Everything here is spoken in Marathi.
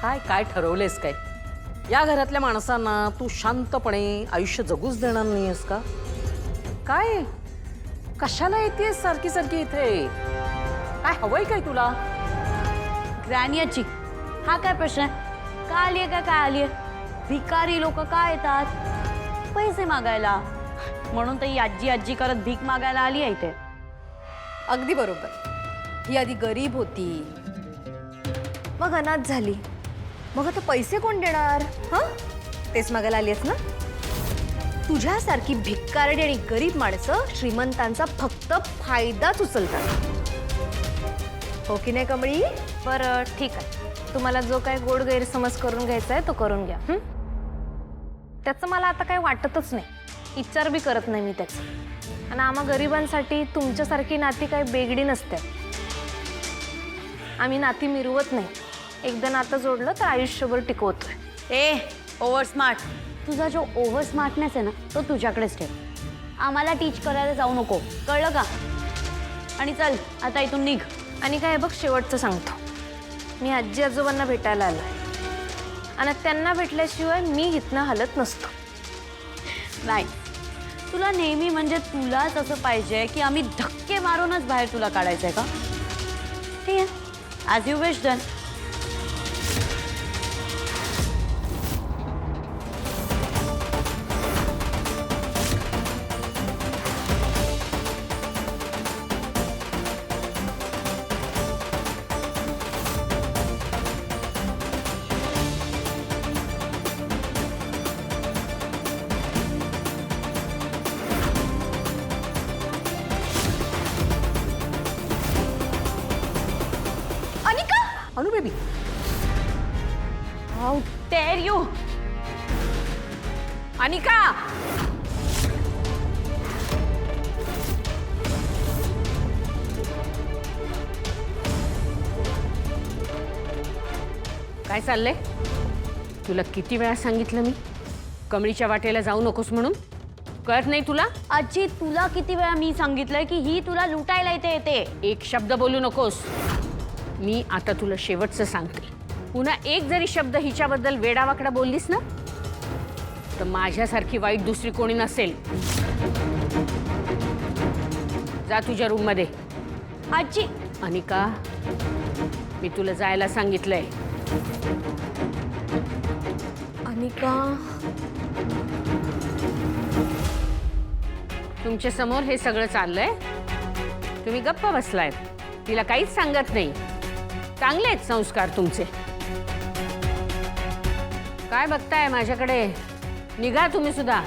काय काय ठरवलेस काय? या घरातल्या माणसांना तू शांतपणे आयुष्य जगूच देणार नाहीयेस का? काय कशाला येतेस सारखी सारखी इथे? काय हवंय काय तुला? ग्रॅनी आजी, हा काय प्रश्न आहे? का आलीये काय आलीये? भिकारी लोक का येतात? पैसे मागायला. म्हणून तर ही आजी आजी करत भीक मागायला आली आहे इथे. अगदी बरोबर. ही आधी गरीब होती, मग अनाथ झाली, मग आता पैसे कोण देणार? हं? तेच मागायला आली आहेस ना? तुझ्यासारखी भिक्कारडी आणि गरीब माणसं श्रीमंतांचा फक्त फायदाच उचलतात. हो की नाही कमळी? बरं ठीक आहे, तुम्हाला जो काय गोड गैरसमज करून घ्यायचा आहे तो करून घ्या. त्याचं मला आता काही वाटतच नाही, विचार बी करत नाही मी त्याचं. आणि आम्हा गरिबांसाठी तुमच्यासारखी नाती काही बेगडी नसते. आम्ही नाती मिरवत नाही, एकदा नातं जोडलं तर आयुष्यभर टिकवतोय. ए ओव्हर स्मार्ट, तुझा जो ओव्हर स्मार्टनेस आहे ना तो तुझ्याकडेच ठेव. आम्हाला टीच करायला जाऊ नको, कळलं का? आणि चल आता इथून निघ. आणि काय बघ, शेवटचं सांगतो, मी आजी आजोबांना भेटायला आलो आणि त्यांना भेटल्याशिवाय मी इथनं हलत नसतो. नाही, तुला नेहमी म्हणजे तुलाच असं पाहिजे की आम्ही धक्के मारूनच बाहेर तुला काढायचंय का? ठीक आहे, as you wish done. Anu baby, how dare you. Anika, काय चाललंय? तुला किती वेळा सांगितलं मी कमळीच्या वाटेला जाऊ नकोस म्हणून? कळत नाही तुला? आजी, तुला किती वेळा मी सांगितलंय की ही तुला लुटायला इथे येते. एक शब्द बोलू नकोस. मी आता तुला शेवटचं सांगते, पुन्हा एक जरी शब्द हिच्याबद्दल वेडावाकडा बोललीस ना तर माझ्यासारखी वाईट दुसरी कोणी नसेल. जा तुझ्या रूम मध्ये. आजी, अनिका, मी तुला जायला सांगितलंय. अनिका, तुमच्या समोर हे सगळं चाललंय, तुम्ही गप्प बसलायत, तिला काहीच सांगत नाही. चांगले आहेत संस्कार तुमचे. काय बघताय माझ्याकडे? निघा तुम्ही सुद्धा.